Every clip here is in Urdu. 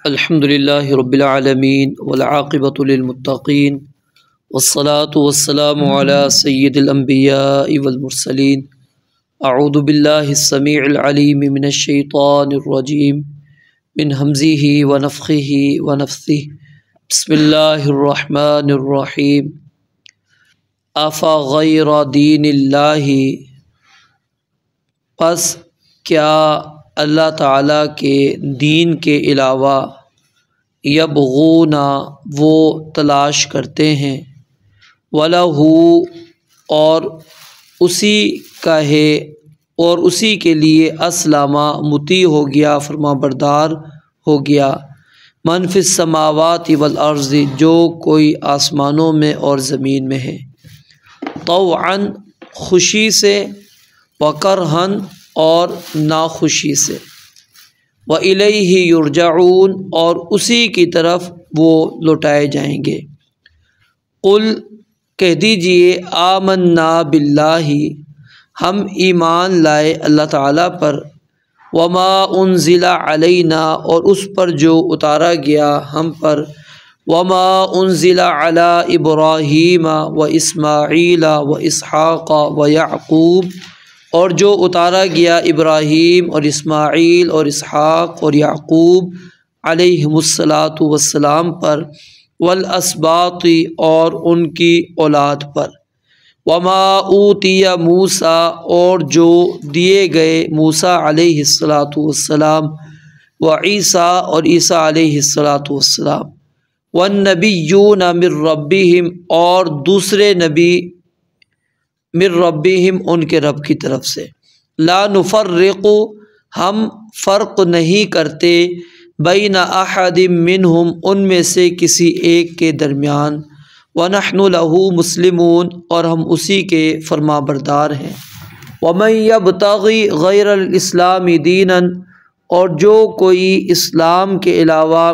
الحمدللہ رب العالمین والعاقبۃ للمتقین والصلاة والسلام علی سید الانبیاء والمرسلین اعوذ باللہ السمیع العلیم من الشیطان الرجیم من ہمزہ ونفخہ ونفثہ بسم اللہ الرحمن الرحیم افغیر دین اللہ، پس کیا اللہ تعالیٰ کے دین کے علاوہ یبغون وہ تلاش کرتے ہیں، وَلَهُ اور اسی کا ہے اور اسی کے لیے اسلم مطیع ہو گیا، فرما بردار ہو گیا، من فی السماوات والارض جو کوئی آسمانوں میں اور زمین میں ہے، طوعا خوشی سے، وکرہن اور ناخوشی سے، وَإِلَيْهِ يُرْجَعُونَ اور اسی کی طرف وہ لوٹائے جائیں گے۔ قل کہہ دیجئے آمنا باللہ، ہم ایمان لائے اللہ تعالیٰ پر، وما انزل علینا اور اس پر جو اتارا گیا ہم پر، وما انزل علی ابراہیم و اسماعیل و اسحاق و یعقوب اور جو اتارا گیا ابراہیم اور اسماعیل اور اسحاق اور یعقوب علیہم الصلاۃ والسلام پر، والاسباط اور ان کی اولاد پر، وما اوتی موسیٰ اور جو دیے گئے موسیٰ علیہ الصلاۃ والسلام، وعیسیٰ اور عیسیٰ علیہ الصلاۃ والسلام، والنبیون من ربہم اور دوسرے نبی من ربہم ان کے رب کی طرف سے، لا نفرق ہم فرق نہیں کرتے، بین احد منہم ان میں سے کسی ایک کے درمیان، ونحن لہ مسلمون اور ہم اسی کے فرما بردار ہیں، ومن یبتغی غیر الاسلام دینا اور جو کوئی اسلام کے علاوہ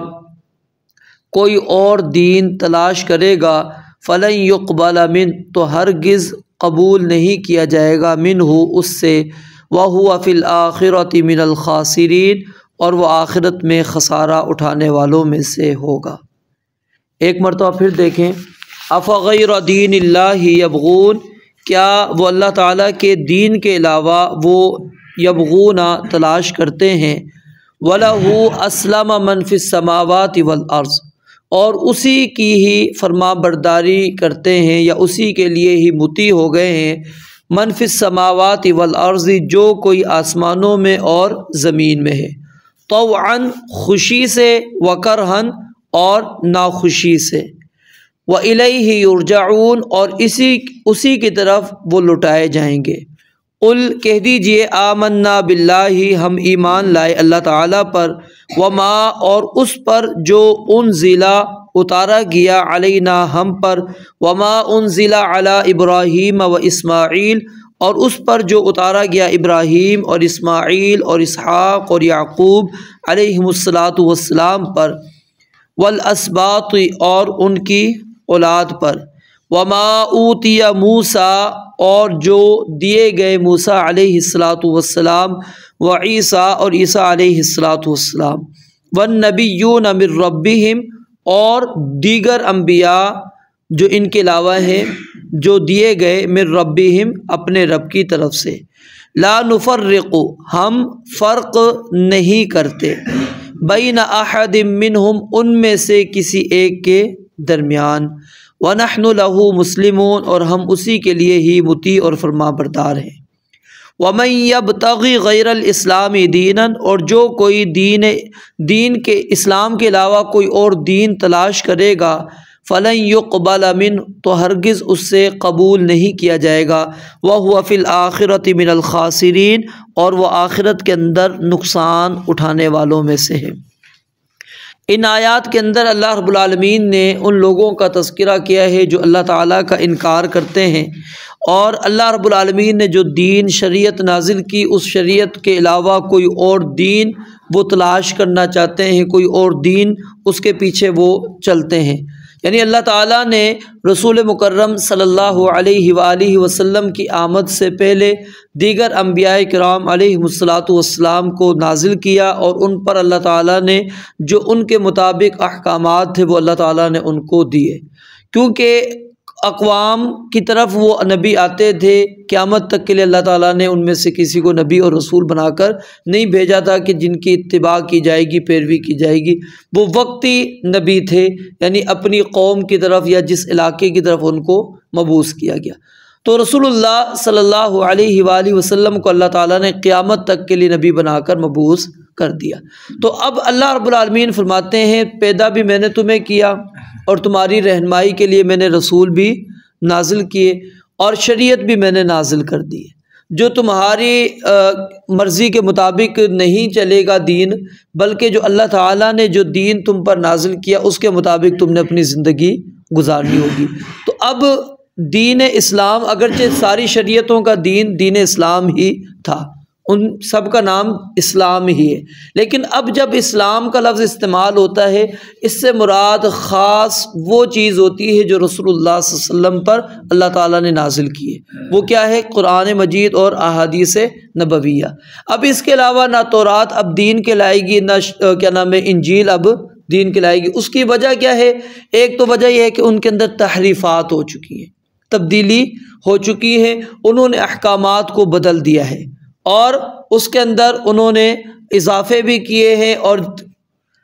کوئی اور دین تلاش کرے گا، فلن یقبل من تو ہرگز قبول نہیں کیا جائے گا، منہ اس سے، وہو فی الآخرۃ من الخاسرین اور وہ آخرت میں خسارہ اٹھانے والوں میں سے ہوگا۔ ایک مرتبہ پھر دیکھیں، افغیر دین اللہ یبغون، کیا وہ اللہ تعالیٰ کے دین کے علاوہ وہ یبغون تلاش کرتے ہیں، وَلَهُ أَسْلَمَ مَنْ فِي السَّمَاوَاتِ وَالْأَرْضِ اور اسی کی ہی فرما برداری کرتے ہیں یا اسی کے لیے ہی مطیع ہو گئے ہیں، من فی السماوات والارض جو کوئی آسمانوں میں اور زمین میں ہے، طوعا خوشی سے، وکرہن اور ناخوشی سے، وَإِلَيْهِ يُرْجَعُونَ اور اسی کی طرف وہ لٹائے جائیں گے۔ قل کہہ دیجئے آمنا باللہ ہم ایمان لائے اللہ تعالیٰ پر، وما اور اس پر جو انزل اتارا گیا علینا ہم پر، وما انزل علی ابراہیم و اسماعیل اور اس پر جو اتارا گیا ابراہیم اور اسماعیل اور اسحاق اور یعقوب علیہم الصلاۃ والسلام پر، والاسباط اور ان کی اولاد پر، وما اوتی موسیٰ اور جو دیے گئے موسیٰ علیہ الصلاۃ والسلام، وعیسیٰ اور عیسیٰ علیہ الصلاۃ والسلام، والنبیون من ربہم اور دیگر انبیاء جو ان کے علاوہ ہیں جو دیے گئے من ربہم اپنے رب کی طرف سے، لا نفرق ہم فرق نہیں کرتے، بین احد منہم ان میں سے کسی ایک کے درمیان، وَنَحْنُ لَهُ مسلمون اور ہم اسی کے لیے ہی مطیع اور فرما بردار ہیں، وَمَن يَبْتَغِ غَيْرَ الْإِسْلَامِ دِينًا اور جو کوئی دین کے اسلام کے علاوہ کوئی اور دین تلاش کرے گا، فَلَن يُقْبَلَ مِنْهُ تو ہرگز اس سے قبول نہیں کیا جائے گا، وَهُوَ فِي الْآخِرَةِ مِنَ الْخَاسِرِينَ اور وہ آخرت کے اندر نقصان اٹھانے والوں میں سے ہے۔ ان آیات کے اندر اللہ رب العالمین نے ان لوگوں کا تذکرہ کیا ہے جو اللہ تعالیٰ کا انکار کرتے ہیں، اور اللہ رب العالمین نے جو دین شریعت نازل کی اس شریعت کے علاوہ کوئی اور دین وہ تلاش کرنا چاہتے ہیں، کوئی اور دین اس کے پیچھے وہ چلتے ہیں۔ یعنی اللہ تعالیٰ نے رسول مکرم صلی اللہ علیہ وآلہ وسلم کی آمد سے پہلے دیگر انبیاء کرام علیہم الصلاۃ والسلام کو نازل کیا، اور ان پر اللہ تعالیٰ نے جو ان کے مطابق احکامات تھے وہ اللہ تعالیٰ نے ان کو دیے، کیونکہ اقوام کی طرف وہ نبی آتے تھے، قیامت تک کے لیے اللہ تعالیٰ نے ان میں سے کسی کو نبی اور رسول بنا کر نہیں بھیجا تھا کہ جن کی اتباع کی جائے گی، پیروی کی جائے گی۔ وہ وقتی نبی تھے، یعنی اپنی قوم کی طرف یا جس علاقے کی طرف ان کو مبعوث کیا گیا۔ تو رسول اللہ صلی اللہ علیہ وآلہ وسلم کو اللہ تعالیٰ نے قیامت تک کے لیے نبی بنا کر مبعوث کر دیا۔ تو اب اللہ رب العالمین فرماتے ہیں پیدا بھی میں نے تمہیں کیا، اور تمہاری رہنمائی کے لیے میں نے رسول بھی نازل کیے، اور شریعت بھی میں نے نازل کر دی ہے، جو تمہاری مرضی کے مطابق نہیں چلے گا دین، بلکہ جو اللہ تعالیٰ نے جو دین تم پر نازل کیا اس کے مطابق تم نے اپنی زندگی گزارنی ہوگی۔ تو اب دین اسلام، اگرچہ ساری شریعتوں کا دین دین اسلام ہی تھا، ان سب کا نام اسلام ہی ہے، لیکن اب جب اسلام کا لفظ استعمال ہوتا ہے اس سے مراد خاص وہ چیز ہوتی ہے جو رسول اللہ صلی اللہ علیہ وسلم پر اللہ تعالیٰ نے نازل کی ہے، وہ کیا ہے؟ قرآن مجید اور احادیث نبویہ۔ اب اس کے علاوہ نہ تورات اب دین کے لائے گی، نہ کیا نام ہے انجیل اب دین کے لائے گی۔ اس کی وجہ کیا ہے؟ ایک تو وجہ یہ ہے کہ ان کے اندر تحریفات ہو چکی ہیں، تبدیلی ہو چکی ہے، انہوں نے احکامات کو بدل دیا ہے، اور اس کے اندر انہوں نے اضافے بھی کیے ہیں اور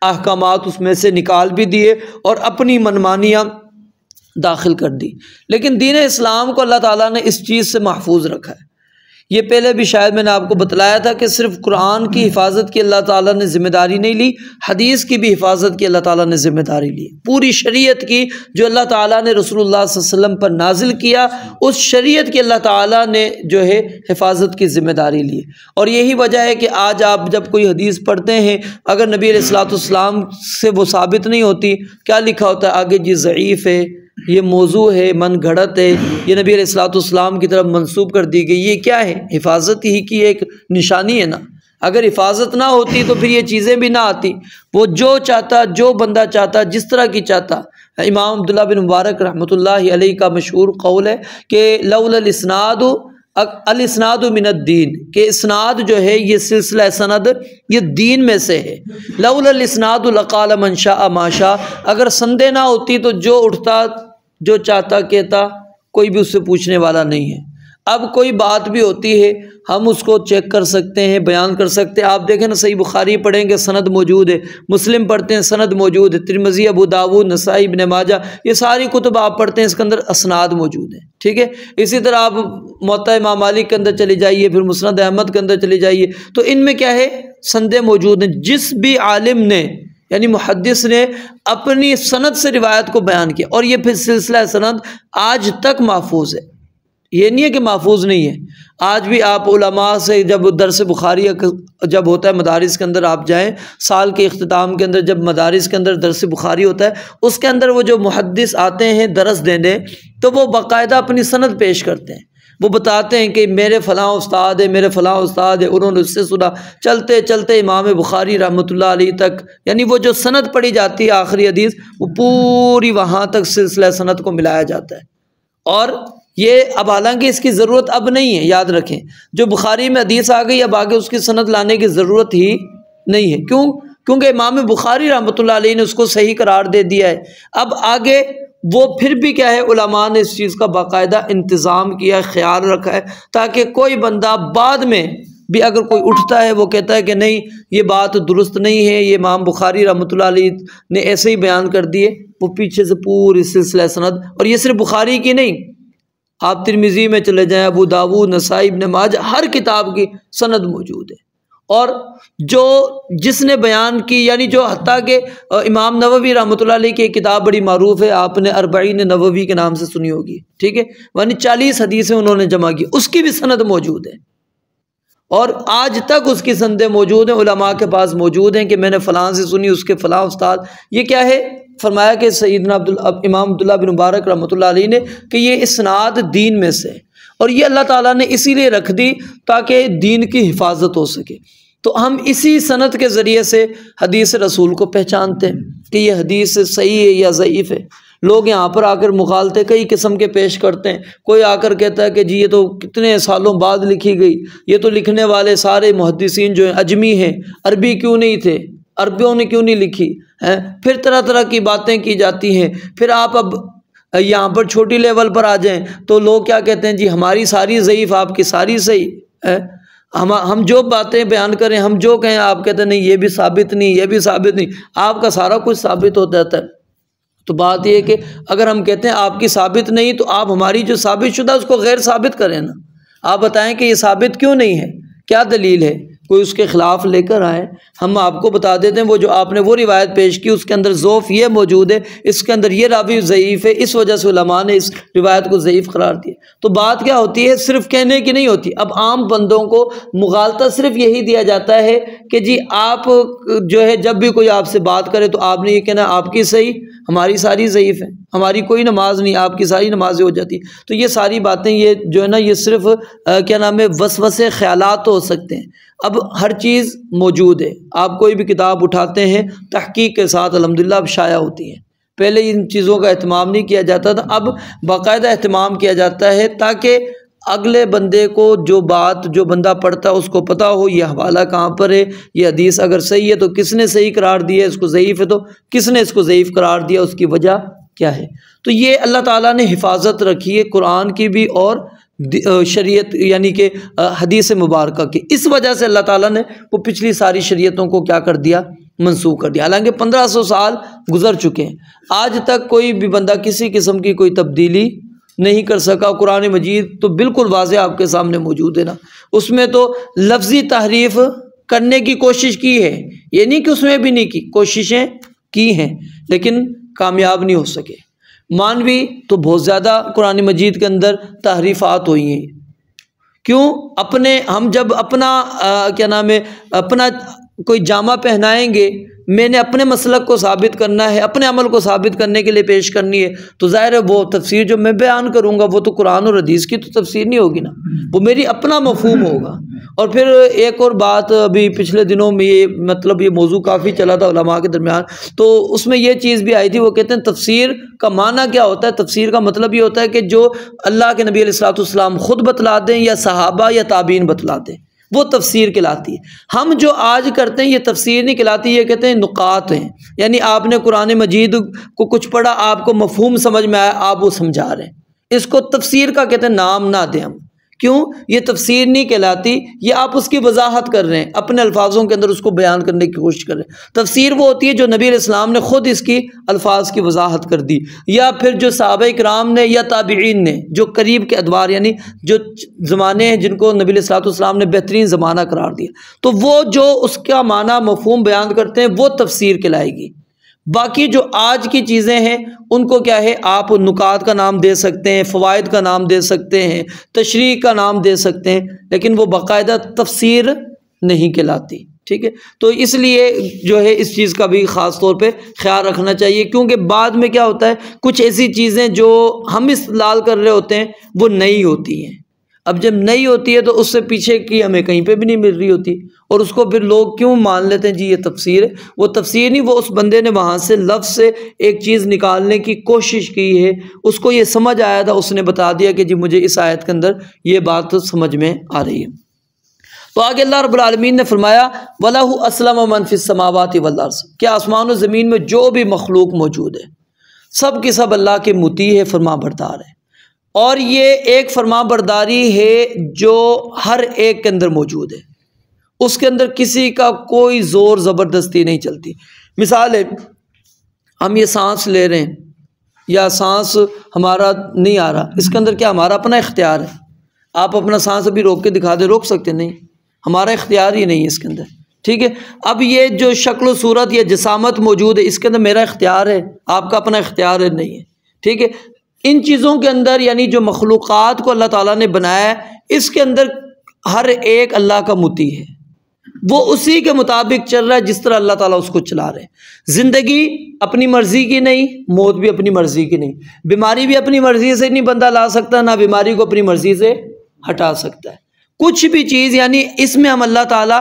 احکامات اس میں سے نکال بھی دیے اور اپنی منمانیاں داخل کر دی۔ لیکن دین اسلام کو اللہ تعالیٰ نے اس چیز سے محفوظ رکھا ہے۔ یہ پہلے بھی شاید میں نے آپ کو بتلایا تھا کہ صرف قرآن کی حفاظت کی اللہ تعالیٰ نے ذمہ داری نہیں لی، حدیث کی بھی حفاظت کی اللہ تعالیٰ نے ذمہ داری لی۔ پوری شریعت کی جو اللہ تعالیٰ نے رسول اللہ صلی اللہ علیہ وسلم پر نازل کیا، اس شریعت کی اللہ تعالیٰ نے جو ہے حفاظت کی ذمہ داری لی۔ اور یہی وجہ ہے کہ آج آپ جب کوئی حدیث پڑھتے ہیں، اگر نبی علیہ الصلوۃ والسلام سے وہ ثابت نہیں ہوتی، کیا لکھا ہوتا ہے آگے؟ جی ضعیف ہے، یہ موضوع ہے، من گھڑت ہے، یہ نبی علیہ الصلوۃ والسلام کی طرف منسوب کر دی گئی۔ یہ کیا ہے؟ حفاظت ہی کی ایک نشانی ہے نا۔ اگر حفاظت نہ ہوتی تو پھر یہ چیزیں بھی نہ آتی۔ وہ جو چاہتا، جو بندہ چاہتا، جس طرح کی چاہتا۔ امام عبداللہ بن مبارک رحمۃ اللہ علیہ کا مشہور قول ہے کہ لولا الاسناد الاسناد من الدین، کہ اسناد جو ہے یہ سلسلہ سند یہ دین میں سے ہے۔ لولا الاسناد لقال من شاء ما شاء، اگر سندیں نہ ہوتی تو جو اٹھتا جو چاہتا کہتا، کوئی بھی اس سے پوچھنے والا نہیں ہے۔ اب کوئی بات بھی ہوتی ہے ہم اس کو چیک کر سکتے ہیں، بیان کر سکتے ہیں۔ آپ دیکھیں نا، صحیح بخاری پڑھیں گے سند موجود ہے، مسلم پڑھتے ہیں سند موجود ہے، ترمذی، ابو داؤد، نسائی، ابن ماجہ، یہ ساری کتب آپ پڑھتے ہیں اس کے اندر اسناد موجود ہیں، ٹھیک ہے۔ اسی طرح آپ موطا امام مالک کے اندر چلے جائیے، پھر مسند احمد کے اندر چلے جائیے، تو ان میں کیا ہے؟ سندیں موجود ہیں۔ جس بھی عالم نے یعنی محدث نے اپنی سند سے روایت کو بیان کیا، اور یہ پھر سلسلہ سند آج تک محفوظ ہے، یہ نہیں ہے کہ محفوظ نہیں ہے۔ آج بھی آپ علماء سے جب درس بخاری جب ہوتا ہے مدارس کے اندر، آپ جائیں سال کے اختتام کے اندر جب مدارس کے اندر درس بخاری ہوتا ہے، اس کے اندر وہ جو محدث آتے ہیں درس دینے، تو وہ باقاعدہ اپنی سند پیش کرتے ہیں، وہ بتاتے ہیں کہ میرے فلاں استاد ہے، میرے فلاں استاد ہے، انہوں نے اس سے سنا، چلتے چلتے امام بخاری رحمۃ اللہ علیہ تک، یعنی وہ جو سند پڑھی جاتی ہے آخری حدیث، وہ پوری وہاں تک سلسلہ سند کو ملایا جاتا ہے۔ اور یہ اب حالانکہ اس کی ضرورت اب نہیں ہے، یاد رکھیں، جو بخاری میں حدیث آ گئی اب آگے اس کی سند لانے کی ضرورت ہی نہیں ہے۔ کیونکہ امام بخاری رحمۃ اللہ علیہ نے اس کو صحیح قرار دے دیا ہے۔ اب آگے وہ پھر بھی کیا ہے، علماء نے اس چیز کا باقاعدہ انتظام کیا ہے، خیال رکھا ہے، تاکہ کوئی بندہ بعد میں بھی اگر کوئی اٹھتا ہے وہ کہتا ہے کہ نہیں یہ بات درست نہیں ہے، یہ امام بخاری رحمۃ اللہ علیہ نے ایسے ہی بیان کر دیے، وہ پیچھے سے پوری سلسلہ سند، اور یہ صرف بخاری کی نہیں، آپ ترمذی میں چلے جائیں، ابو داؤد، نسائی، ابن ماجہ، ہر کتاب کی سند موجود ہے۔ اور جس نے بیان کی، یعنی جو حتیٰ کہ امام نووی رحمۃ اللہ علیہ کی ایک کتاب بڑی معروف ہے، آپ نے اربعین نووی کے نام سے سنی ہوگی، ٹھیک ہے، یعنی 40 حدیثیں انہوں نے جمع کی، اس کی بھی سند موجود ہے، اور آج تک اس کی سندیں موجود ہیں، علماء کے پاس موجود ہیں کہ میں نے فلاں سے سنی، اس کے فلاں استاد۔ یہ کیا ہے؟ فرمایا کہ سیدنا امام عبداللہ بن مبارک رحمۃ اللہ علیہ نے کہ یہ اسناد دین میں سے، اور یہ اللہ تعالیٰ نے اسی لیے رکھ دی تاکہ دین کی حفاظت ہو سکے۔ تو ہم اسی سند کے ذریعے سے حدیث رسول کو پہچانتے ہیں کہ یہ حدیث صحیح ہے یا ضعیف ہے۔ لوگ یہاں پر آ کر مغالطے کئی قسم کے پیش کرتے ہیں۔ کوئی آ کر کہتا ہے کہ جی یہ تو کتنے سالوں بعد لکھی گئی، یہ تو لکھنے والے سارے محدثین جو ہیں اجمی ہیں، عربی کیوں نہیں تھے، عربیوں نے کیوں نہیں لکھی ہے۔ پھر طرح طرح کی باتیں کی جاتی ہیں۔ پھر آپ اب یہاں پر چھوٹی لیول پر آ جائیں تو لوگ کیا کہتے ہیں، جی ہماری ساری ضعیف، آپ کی ساری صحیح ہے۔ ہم جو باتیں بیان کریں، ہم جو کہیں، آپ کہتے ہیں نہیں یہ بھی ثابت نہیں، یہ بھی ثابت نہیں، آپ کا سارا کچھ ثابت ہو جاتا ہے۔ تو بات یہ ہے کہ اگر ہم کہتے ہیں آپ کی ثابت نہیں، تو آپ ہماری جو ثابت شدہ اس کو غیر ثابت کریں نا۔ آپ بتائیں کہ یہ ثابت کیوں نہیں ہے، کیا دلیل ہے، کوئی اس کے خلاف لے کر آئے، ہم آپ کو بتا دیتے ہیں وہ جو آپ نے وہ روایت پیش کی اس کے اندر ضعف یہ موجود ہے، اس کے اندر یہ راوی ضعیف ہے، اس وجہ سے علماء نے اس روایت کو ضعیف قرار دیا۔ تو بات کیا ہوتی ہے، صرف کہنے کی نہیں ہوتی۔ اب عام بندوں کو مغالطہ صرف یہی دیا جاتا ہے کہ جی آپ جو ہے جب بھی کوئی آپ سے بات کرے تو آپ نے یہ کہنا آپ کی صحیح، ہماری ساری ضعیف ہیں، ہماری کوئی نماز نہیں، آپ کی ساری نمازیں ہو جاتی۔ تو یہ ساری باتیں یہ جو ہے نا یہ صرف کیا نام ہے وسوسے خیالات ہو سکتے ہیں۔ اب ہر چیز موجود ہے، آپ کوئی بھی کتاب اٹھاتے ہیں تحقیق کے ساتھ الحمدللہ اب شائع ہوتی ہیں۔ پہلے ان چیزوں کا اہتمام نہیں کیا جاتا تھا، اب باقاعدہ اہتمام کیا جاتا ہے تاکہ اگلے بندے کو جو بات جو بندہ پڑھتا ہے اس کو پتہ ہو یہ حوالہ کہاں پر ہے، یہ حدیث اگر صحیح ہے تو کس نے صحیح قرار دیا ہے، اس کو ضعیف ہے تو کس نے اس کو ضعیف قرار دیا، اس کی وجہ کیا ہے۔ تو یہ اللہ تعالیٰ نے حفاظت رکھی ہے قرآن کی بھی اور شریعت یعنی کہ حدیث مبارکہ کی۔ اس وجہ سے اللہ تعالیٰ نے وہ پچھلی ساری شریعتوں کو کیا کر دیا، منسوخ کر دیا۔ حالانکہ 1500 سال گزر چکے ہیں، آج تک کوئی بھی بندہ کسی قسم کی کوئی تبدیلی نہیں کر سکا۔ قرآن مجید تو بالکل واضح آپ کے سامنے موجود ہے نا، اس میں تو لفظی تحریف کرنے کی کوشش کی ہے، یہ نہیں کہ اس میں بھی نہیں کی، کوششیں کی ہیں لیکن کامیاب نہیں ہو سکے۔ مانوی تو بہت زیادہ قرآن مجید کے اندر تحریفات ہوئی ہیں۔ کیوں؟ ہم جب اپنا کیا نام ہے اپنا کوئی جامہ پہنائیں گے، میں نے اپنے مسلک کو ثابت کرنا ہے، اپنے عمل کو ثابت کرنے کے لیے پیش کرنی ہے، تو ظاہر ہے وہ تفسیر جو میں بیان کروں گا وہ تو قرآن اور حدیث کی تو تفسیر نہیں ہوگی نا، وہ میری اپنا مفہوم ہوگا۔ اور پھر ایک اور بات، ابھی پچھلے دنوں میں یہ موضوع کافی چلا تھا علماء کے درمیان، تو اس میں یہ چیز بھی آئی تھی، وہ کہتے ہیں تفسیر کا معنی کیا ہوتا ہے؟ تفسیر کا مطلب یہ ہوتا ہے کہ جو اللہ کے نبی علیہ الصلوۃ والسلام خود بتلا دیں یا صحابہ یا تابعین بتلا دیں، وہ تفسیر کہلاتی ہے۔ ہم جو آج کرتے ہیں یہ تفسیر نہیں کہلاتی، یہ کہتے ہیں نقات ہیں، یعنی آپ نے قرآن مجید کو کچھ پڑھا، آپ کو مفہوم سمجھ میں آیا، آپ وہ سمجھا رہے ہیں، اس کو تفسیر کا کہتے ہیں، نام نہ دیں ہم۔ کیوں؟ یہ تفسیر نہیں کہلاتی، یہ آپ اس کی وضاحت کر رہے ہیں، اپنے الفاظوں کے اندر اس کو بیان کرنے کی کوشش کر رہے ہیں۔ تفسیر وہ ہوتی ہے جو نبی علیہ السلام نے خود اس کی الفاظ کی وضاحت کر دی، یا پھر جو صحابہ کرام نے یا تابعین نے، جو قریب کے ادوار یعنی جو زمانے ہیں جن کو نبی علیہ السلام نے بہترین زمانہ قرار دیا، تو وہ جو اس کا معنی مفہوم بیان کرتے ہیں وہ تفسیر کہلائے گی۔ باقی جو آج کی چیزیں ہیں ان کو کیا ہے، آپ نکات کا نام دے سکتے ہیں، فوائد کا نام دے سکتے ہیں، تشریح کا نام دے سکتے ہیں، لیکن وہ باقاعدہ تفسیر نہیں کہلاتی۔ ٹھیک ہے، تو اس لیے جو ہے اس چیز کا بھی خاص طور پہ خیال رکھنا چاہیے، کیونکہ بعد میں کیا ہوتا ہے، کچھ ایسی چیزیں جو ہم استدلال کر رہے ہوتے ہیں وہ نئی ہوتی ہیں۔ اب جب نئی ہوتی ہے تو اس سے پیچھے کی ہمیں کہیں پہ بھی نہیں مل رہی ہوتی، اور اس کو پھر لوگ کیوں مان لیتے ہیں جی یہ تفسیر ہے۔ وہ تفسیر نہیں، وہ اس بندے نے وہاں سے لفظ سے ایک چیز نکالنے کی کوشش کی ہے، اس کو یہ سمجھ آیا تھا، اس نے بتا دیا کہ جی مجھے اس آیت کے اندر یہ بات سمجھ میں آ رہی ہے۔ تو آگے اللہ رب العالمین نے فرمایا وَلَهُ أَسْلَمَ مَنْ فِي السَّمَاوَاتِ وَالْأَرْضِ، کہ آسمان و زمین میں جو بھی مخلوق موجود ہے سب کی سب اللہ کے مطیع ہے، فرما بردار ہے۔ اور یہ ایک فرما برداری ہے جو ہر ایک کے اندر موجود ہے، اس کے اندر کسی کا کوئی زور زبردستی نہیں چلتی۔ مثال ہے، ہم یہ سانس لے رہے ہیں یا سانس ہمارا نہیں آ رہا، اس کے اندر کیا ہمارا اپنا اختیار ہے؟ آپ اپنا سانس ابھی روک کے دکھا دیں، روک سکتے نہیں، ہمارا اختیار ہی نہیں ہے اس کے اندر۔ ٹھیک ہے، اب یہ جو شکل و صورت یا جسامت موجود ہے اس کے اندر میرا اختیار ہے، آپ کا اپنا اختیار نہیں ہے۔ ٹھیک ہے، ان چیزوں کے اندر یعنی جو مخلوقات کو اللہ تعالیٰ نے بنایا ہے اس کے اندر ہر ایک اللہ کا مطیع ہے، وہ اسی کے مطابق چل رہا ہے جس طرح اللہ تعالیٰ اس کو چلا رہے ہیں۔ زندگی اپنی مرضی کی نہیں، موت بھی اپنی مرضی کی نہیں، بیماری بھی اپنی مرضی سے نہیں بندہ لا سکتا، نہ بیماری کو اپنی مرضی سے ہٹا سکتا ہے۔ کچھ بھی چیز یعنی اس میں ہم اللہ تعالیٰ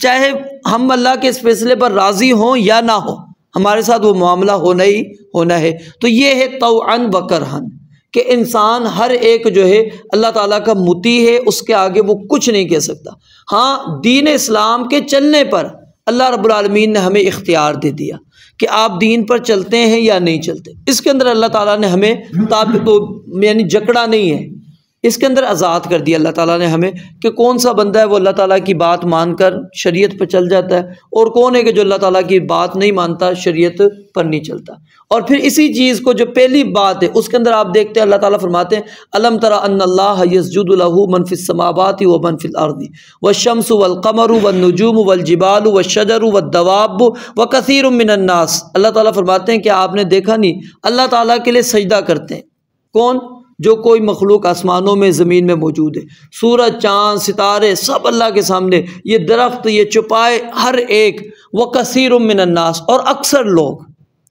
چاہے ہم اللہ کے اس فیصلے پر راضی ہوں یا نہ ہوں، ہمارے ساتھ وہ معاملہ ہونا ہی ہونا ہے۔ تو یہ ہے طوعاً و کرہاً کہ انسان ہر ایک جو ہے اللہ تعالیٰ کا مطیع ہے، اس کے آگے وہ کچھ نہیں کہہ سکتا۔ ہاں دین اسلام کے چلنے پر اللہ رب العالمین نے ہمیں اختیار دے دیا کہ آپ دین پر چلتے ہیں یا نہیں چلتے، اس کے اندر اللہ تعالیٰ نے ہمیں یعنی جکڑا نہیں ہے، اس کے اندر آزاد کر دیا اللہ تعالیٰ نے ہمیں کہ کون سا بندہ ہے وہ اللہ تعالیٰ کی بات مان کر شریعت پر چل جاتا ہے، اور کون ہے کہ جو اللہ تعالیٰ کی بات نہیں مانتا، شریعت پر نہیں چلتا۔ اور پھر اسی چیز کو جو پہلی بات ہے اس کے اندر آپ دیکھتے ہیں اللہ تعالیٰ فرماتے ہیں الم تر ان اللہ یسجد لہ من فی السماوات و من فی الارض والشمس والقمر والنجوم والجبال والشجر والدواب وکثیر من الناس۔ اللہ تعالیٰ فرماتے ہیں کہ آپ نے دیکھا نہیں اللہ تعالیٰ کے لیے سجدہ کرتے ہیں کون؟ جو کوئی مخلوق آسمانوں میں زمین میں موجود ہے، سورج چاند ستارے سب اللہ کے سامنے، یہ درخت یہ چوپائے ہر ایک، وکثیر من الناس اور اکثر لوگ۔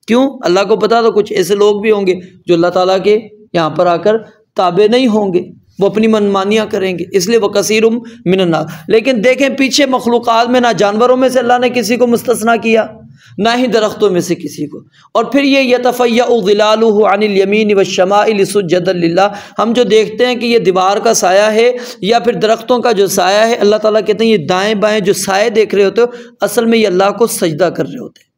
کیوں؟ اللہ کو پتا تو کچھ ایسے لوگ بھی ہوں گے جو اللہ تعالیٰ کے یہاں پر آ کر تابع نہیں ہوں گے، وہ اپنی منمانیاں کریں گے، اس لیے وکثیر من الناس۔ لیکن دیکھیں پیچھے مخلوقات میں نہ جانوروں میں سے اللہ نے کسی کو مستثنیٰ کیا، نہ ہی درختوں میں سے کسی کو۔ اور پھر یہ یتفیأ ظلالہ عن الیمین والشمائل سجدا للہ، ہم جو دیکھتے ہیں کہ یہ دیوار کا سایہ ہے یا پھر درختوں کا جو سایہ ہے، اللہ تعالیٰ کہتے ہیں یہ دائیں بائیں جو سائے دیکھ رہے ہوتے ہو اصل میں یہ اللہ کو سجدہ کر رہے ہوتے ہیں۔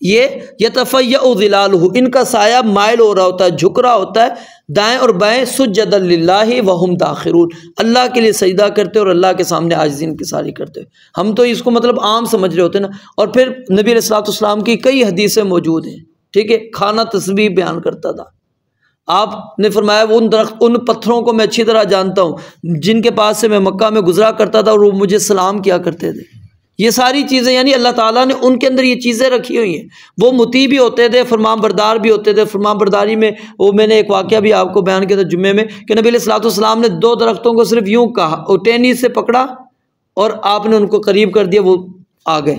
یہ یتفیأ ظلالہ، ان کا سایہ مائل ہو رہا ہوتا ہے، جھک رہا ہوتا ہے دائیں اور بائیں، سجدا للہ وہم داخرون، اللہ کے لیے سجدہ کرتے اور اللہ کے سامنے عاجزی انکساری کرتے۔ ہم تو اس کو مطلب عام سمجھ رہے ہوتے ہیں نا۔ اور پھر نبی علیہ الصلوۃ والسلام کی کئی حدیثیں موجود ہیں، ٹھیک ہے، کھانا تسبیح بیان کرتا تھا۔ آپ نے فرمایا ان پتھروں کو میں اچھی طرح جانتا ہوں جن کے پاس سے میں مکہ میں گزرا کرتا تھا اور وہ مجھے سلام کیا کرتے تھے۔ یہ ساری چیزیں یعنی اللہ تعالیٰ نے ان کے اندر یہ چیزیں رکھی ہوئی ہیں، وہ مطیع بھی ہوتے تھے، فرمان بردار بھی ہوتے تھے۔ فرمان برداری میں وہ میں نے ایک واقعہ بھی آپ کو بیان کیا تھا جمعے میں کہ نبی علیہ الصلوۃ والسلام نے 2 درختوں کو صرف یوں کہا اور ٹہنی سے پکڑا اور آپ نے ان کو قریب کر دیا، وہ آ گئے۔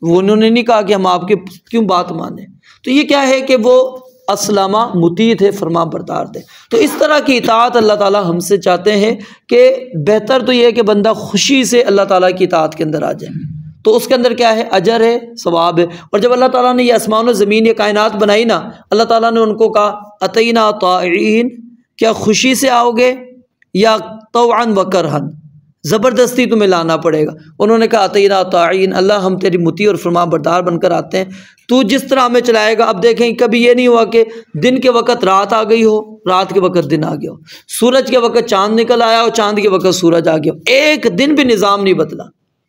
وہ انہوں نے نہیں کہا کہ ہم آپ کے کیوں بات مانیں۔ تو یہ کیا ہے کہ وہ اسلامہ مطیع تھے، فرمان بردار تھے۔ تو اس طرح کی اطاعت اللہ تعالیٰ ہم سے چاہتے ہیں کہ بہتر تو یہ ہے کہ بندہ خوشی سے اللہ تعالیٰ کی اطاعت کے اندر آ جائے، تو اس کے اندر کیا ہے؟ اجر ہے، ثواب ہے۔ اور جب اللہ تعالیٰ نے یہ آسمان و زمین یہ کائنات بنائی نا، اللہ تعالیٰ نے ان کو کہا اتینا طائعین، کیا خوشی سے آؤ گے یا طوعاً و کرہاً، زبردستی تمہیں لانا پڑے گا؟ انہوں نے کہا اتینا طائعین، اللہ ہم تیری مطیع اور فرمان بردار بن کر آتے ہیں، تو جس طرح ہمیں چلائے گا۔ اب دیکھیں کبھی یہ نہیں ہوا کہ دن کے وقت رات آ گئی ہو، رات کے وقت دن آ گیا ہو، سورج کے وقت چاند نکل آیا ہو، چاند کے وقت سورج آ گیا ہو، ایک دن بھی نظام نہیں بدلا،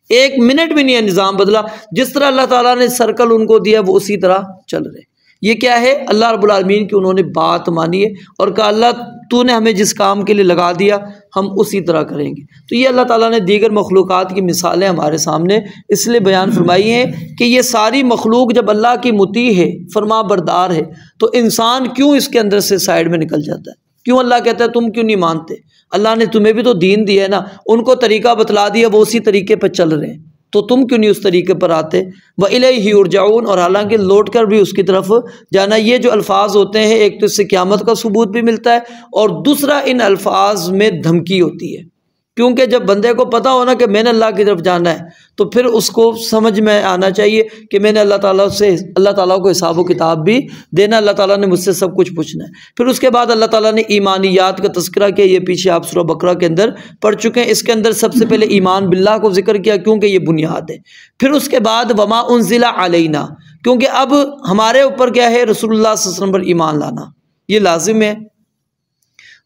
ایک منٹ بھی نہیں ہے نظام بدلا، جس طرح اللہ تعالیٰ نے سرکل ان کو دیا وہ اسی طرح چل رہے۔ یہ کیا ہے؟ اللہ رب العالمین کی انہوں نے بات مانی ہے اور کہا اللہ تو نے ہمیں جس کام کے لیے لگا دیا ہم اسی طرح کریں گے۔ تو یہ اللہ تعالیٰ نے دیگر مخلوقات کی مثالیں ہمارے سامنے اس لیے بیان فرمائی ہیں کہ یہ ساری مخلوق جب اللہ کی مطیع ہے، فرما بردار ہے، تو انسان کیوں اس کے اندر سے سائیڈ میں نکل جاتا ہے؟ کیوں اللہ کہتا ہے تم کیوں نہیں مانتے؟ اللہ نے تمہیں بھی تو دین دیا ہے نا، ان کو طریقہ بتلا دیا، وہ اسی طریقے پر چل رہے ہیں، تو تم کیوں نہیں اس طریقے پر آتے؟ وَإِلَيْهِ يُرْجَعُونَ، اور حالانکہ لوٹ کر بھی اس کی طرف جانا۔ یہ جو الفاظ ہوتے ہیں ایک تو اس سے قیامت کا ثبوت بھی ملتا ہے اور دوسرا ان الفاظ میں دھمکی ہوتی ہے، کیونکہ جب بندے کو پتہ ہونا کہ میں نے اللہ کی طرف جانا ہے تو پھر اس کو سمجھ میں آنا چاہیے کہ میں نے اللہ تعالیٰ کو حساب و کتاب بھی دینا، اللہ تعالیٰ نے مجھ سے سب کچھ پوچھنا ہے۔ پھر اس کے بعد اللہ تعالیٰ نے ایمانیات کا تذکرہ کیا، یہ پیچھے آپ سورہ بقرہ کے اندر پڑھ چکے ہیں۔ اس کے اندر سب سے پہلے ایمان باللہ کو ذکر کیا کیونکہ یہ بنیاد ہے۔ پھر اس کے بعد وما انزل علینا، کیونکہ اب ہمارے اوپر کیا ہے؟ رسول اللہ صلی اللہ علیہ وسلم پر ایمان لانا یہ لازم ہے،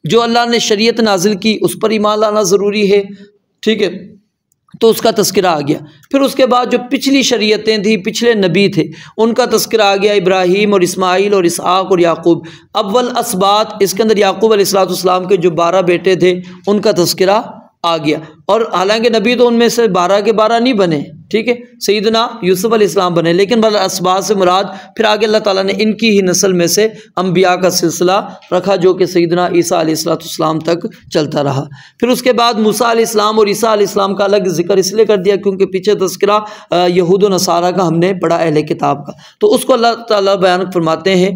جو اللہ نے شریعت نازل کی اس پر ایمان لانا ضروری ہے، ٹھیک ہے، تو اس کا تذکرہ آ گیا۔ پھر اس کے بعد جو پچھلی شریعتیں تھیں، پچھلے نبی تھے، ان کا تذکرہ آ گیا، ابراہیم اور اسماعیل اور اسحاق اور یعقوب، اول اسباط، اس کے اندر یعقوب علیہ الصلوۃ والسلام کے جو 12 بیٹے تھے ان کا تذکرہ آ گیا۔ اور حالانکہ نبی تو ان میں سے 12 کے 12 نہیں بنے، ٹھیک ہے، سیدنا یوسف علیہ السلام بنے، لیکن اسباط سے مراد پھر آگے اللہ تعالیٰ نے ان کی ہی نسل میں سے انبیاء کا سلسلہ رکھا جو کہ سیدنا عیسیٰ علیہ السلام تک چلتا رہا۔ پھر اس کے بعد موسیٰ علیہ السلام اور عیسیٰ علیہ السلام کا الگ ذکر اس لیے کر دیا کیونکہ پیچھے تذکرہ یہود و نصارہ کا ہم نے پڑھا، اہل کتاب کا، تو اس کو اللہ تعالیٰ بیان فرماتے ہیں۔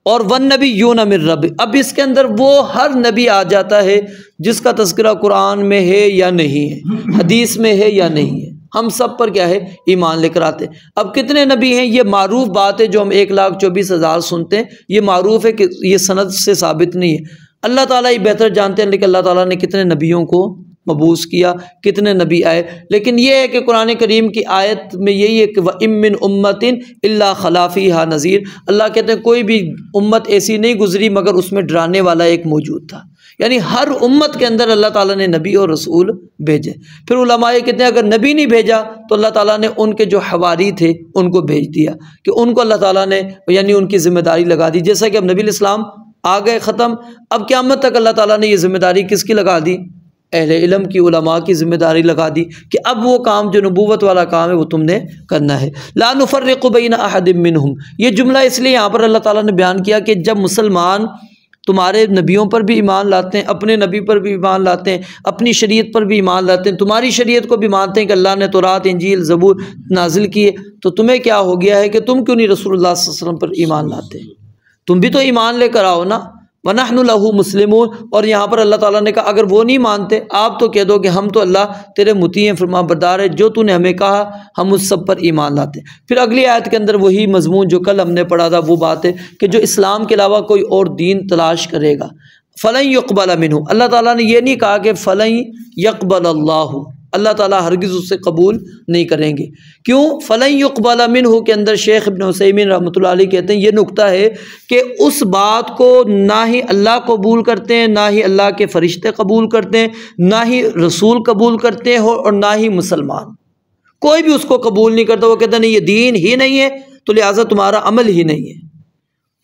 اور وَالنَّبِيُّونَ مِن رَّبِّ، اب اس کے اندر وہ ہر نبی آ جاتا ہے جس کا تذکرہ قرآن میں ہے یا نہیں ہے، حدیث میں ہے یا نہیں ہے، ہم سب پر کیا ہے ایمان لے کر آتے ہیں۔ اب کتنے نبی ہیں یہ معروف بات ہے، جو ہم 1,24,000 سنتے ہیں، یہ معروف ہے کہ یہ سند سے ثابت نہیں ہے۔ اللہ تعالیٰ یہ بہتر جانتے ہیں، لیکن اللہ تعالیٰ نے کتنے نبیوں کو مبعوث کیا، کتنے نبی آئے۔ لیکن یہ ہے کہ قرآن کریم کی آیت میں یہی ہے کہ وَإِن مِّن أُمَّةٍ إِلَّا خَلَا فِيهَا نَذِيرٌ، اللہ کہتے ہیں کوئی بھی امت ایسی نہیں گزری مگر اس میں ڈرانے والا ایک موجود تھا۔ یعنی ہر امت کے اندر اللہ تعالیٰ نے نبی اور رسول بھیجے۔ پھر علماء کہتے ہیں اگر نبی نہیں بھیجا تو اللہ تعالیٰ نے ان کے جو حواری تھے ان کو بھیج دیا، کہ ان کو اللہ تعالیٰ نے یعنی ان کی ذمہ داری لگا دی۔ جیسا کہ اب نبی علیہ السلام آ گئے ختم، اب قیامت تک اللہ تعالیٰ نے یہ ذمہ داری کس کی لگا دی؟ اہل علم کی، علماء کی ذمہ داری لگا دی کہ اب وہ کام جو نبوت والا کام ہے وہ تم نے کرنا ہے۔ لا نفرق بین احد منہم، یہ جملہ اس لیے یہاں پر اللہ تعالیٰ نے بیان کیا کہ جب مسلمان تمہارے نبیوں پر بھی ایمان لاتے ہیں، اپنے نبی پر بھی ایمان لاتے ہیں، اپنی شریعت پر بھی ایمان لاتے ہیں، تمہاری شریعت کو بھی مانتے ہیں کہ اللہ نے تورات، انجیل، زبور نازل کیے، تو تمہیں کیا ہو گیا ہے کہ تم کیوں نہیں رسول اللہ صلی اللہ علیہ وسلم پر ایمان لاتے؟ تم بھی تو ایمان لے کر آؤ نا۔ وَنَحْنُ لَهُ مُسْلِمُونَ، اور یہاں پر اللہ تعالیٰ نے کہا اگر وہ نہیں مانتے آپ تو کہہ دو کہ ہم تو اللہ تیرے مطیع ہیں، فرما بردار ہے، جو تو نے ہمیں کہا ہم اس سب پر ایمان لاتے ہیں۔ پھر اگلی آیت کے اندر وہی مضمون جو کل ہم نے پڑھا تھا، وہ بات ہے کہ جو اسلام کے علاوہ کوئی اور دین تلاش کرے گا فَلَن يُقْبَلَ مِنْهُ، اللہ تعالیٰ نے یہ نہیں کہا کہ فَلَن يَقْبَلَ اللَّهُ، اللہ تعالیٰ ہرگز اس سے قبول نہیں کریں گے۔ کیوں؟ فَلَن يُقْبَلَ مِنْهُ کے اندر شیخ ابن عثیمین رحمۃ اللہ علیہ کہتے ہیں یہ نکتہ ہے کہ اس بات کو نہ ہی اللہ قبول کرتے ہیں، نہ ہی اللہ کے فرشتے قبول کرتے ہیں، نہ ہی رسول قبول کرتے ہیں، اور نہ ہی مسلمان، کوئی بھی اس کو قبول نہیں کرتا۔ وہ کہتے ہیں نہیں یہ دین ہی نہیں ہے تو لہٰذا تمہارا عمل ہی نہیں ہے۔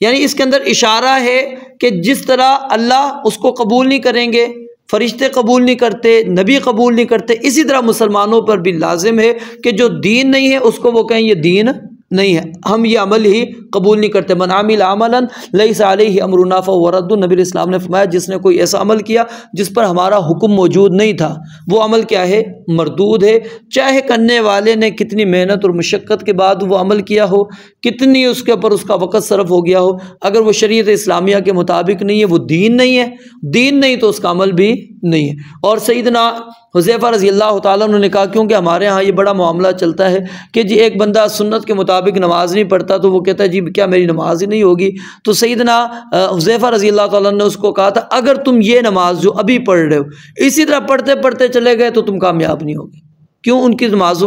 یعنی اس کے اندر اشارہ ہے کہ جس طرح اللہ اس کو قبول نہیں کریں گے، فرشتے قبول نہیں کرتے، نبی قبول نہیں کرتے، اسی طرح مسلمانوں پر بھی لازم ہے کہ جو دین نہیں ہے اس کو وہ کہیں یہ دین نہیں ہے، ہم یہ عمل ہی قبول نہیں کرتے۔ من عمل عملا لیس علیہ امرنا فہو رد، نبی علیہ السلام نے فرمایا جس نے کوئی ایسا عمل کیا جس پر ہمارا حکم موجود نہیں تھا وہ عمل کیا ہے؟ مردود ہے، چاہے کرنے والے نے کتنی محنت اور مشقت کے بعد وہ عمل کیا ہو، کتنی اس کے اوپر اس کا وقت صرف ہو گیا ہو، اگر وہ شریعت اسلامیہ کے مطابق نہیں ہے وہ دین نہیں ہے، دین نہیں تو اس کا عمل بھی نہیں ہے۔ اور سیدنا حذیفہ رضی اللہ تعالیٰ عنہ نے کہا کیونکہ ہمارے ہاں یہ بڑا معاملہ چلتا ہے کہ جی ایک بندہ سنت کے مطابق نماز نہیں پڑھتا تو وہ کہتا ہے جی کیا میری نماز ہی نہیں ہوگی؟ تو سیدنا حذیفہ رضی اللہ تعالیٰ عنہ نے اس کو کہا تھا اگر تم یہ نماز جو ابھی پڑھ رہے ہو اسی طرح پڑھتے پڑھتے چلے گئے تو تم کامیاب نہیں ہوگے۔ کیوں؟ ان کی نماز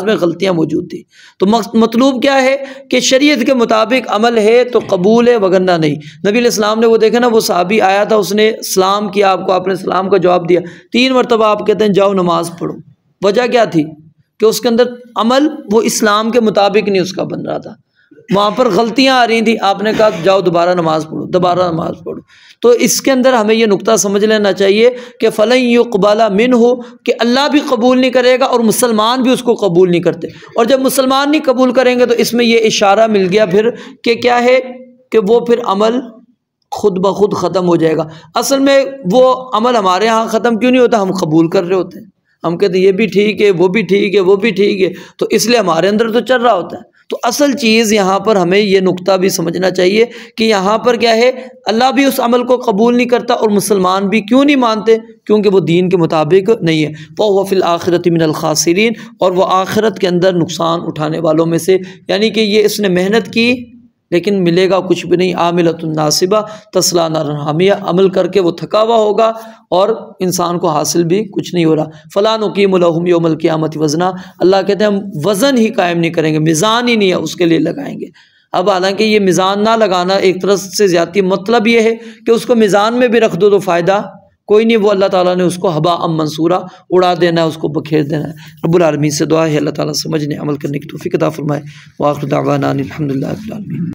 میں غلطیاں موجود تھیں۔ تو مطلوب کیا ہے کہ شریعت کے مطابق عمل ہے تو قبول ہے، وگرنہ نہیں۔ نبی علیہ السلام نے وہ دیکھا نا، وہ صحابی آیا تھا، اس نے سلام کیا، آپ نے سلام کا جواب دیا، 3 مرتبہ آپ کہتے ہیں جاؤ نماز پڑھو۔ وجہ کیا تھی؟ کہ اس کے اندر عمل وہ اسلام کے مطابق نہیں اس کا بن رہا تھا، وہاں پر غلطیاں آ رہی تھیں، آپ نے کہا جاؤ دوبارہ نماز پڑھو، دوبارہ نماز پڑھو۔ تو اس کے اندر ہمیں یہ نقطہ سمجھ لینا چاہیے کہ فَلَن يُقْبَلَ مِنْهُ، کہ اللہ بھی قبول نہیں کرے گا اور مسلمان بھی اس کو قبول نہیں کرتے۔ اور جب مسلمان نہیں قبول کریں گے تو اس میں یہ اشارہ مل گیا پھر کہ کیا ہے کہ وہ پھر عمل خود بخود ختم ہو جائے گا۔ اصل میں وہ عمل ہمارے ہاں ختم کیوں نہیں ہوتا؟ ہم قبول کر رہے ہوتے ہیں، ہم کہتے ہیں یہ بھی ٹھیک ہے، وہ بھی ٹھیک ہے، وہ بھی ٹھیک ہے، تو اس لیے ہمارے اندر تو چل رہا ہوتا ہے۔ تو اصل چیز یہاں پر ہمیں یہ نقطہ بھی سمجھنا چاہیے کہ یہاں پر کیا ہے، اللہ بھی اس عمل کو قبول نہیں کرتا اور مسلمان بھی کیوں نہیں مانتے؟ کیونکہ وہ دین کے مطابق نہیں ہے۔ فَهُوَ فِي الْآخِرَةِ مِنَ الْخَاسِرِينَ، اور وہ آخرت کے اندر نقصان اٹھانے والوں میں سے، یعنی کہ یہ اس نے محنت کی لیکن ملے گا کچھ بھی نہیں۔ عاملۃ ناصبہ تصلیٰ نارا حامیہ، عمل کر کے وہ تھکا ہوا ہوگا اور انسان کو حاصل بھی کچھ نہیں ہو رہا۔ فَلَا نُقِيمُ لَهُمْ يَوْمَ الْقِيَامَةِ وَزْنًا، اللہ کہتے ہیں ہم وزن ہی قائم نہیں کریں گے، میزان ہی نہیں ہے اس کے لیے لگائیں گے۔ اب حالانکہ یہ میزان نہ لگانا ایک طرح سے زیادتی، مطلب یہ ہے کہ اس کو میزان میں بھی رکھ دو تو فائدہ کوئی نہیں، وہ اللہ تعالیٰ نے اس کو ہباء منصورا اڑا دینا ہے، اس کو بکھیر دینا ہے۔ رب العالمین سے دعا ہے اللہ تعالیٰ سمجھنے عمل کرنے کی توفیق عطا فرمائے۔ وآخر دعوانا الحمدللہ رب العالمین۔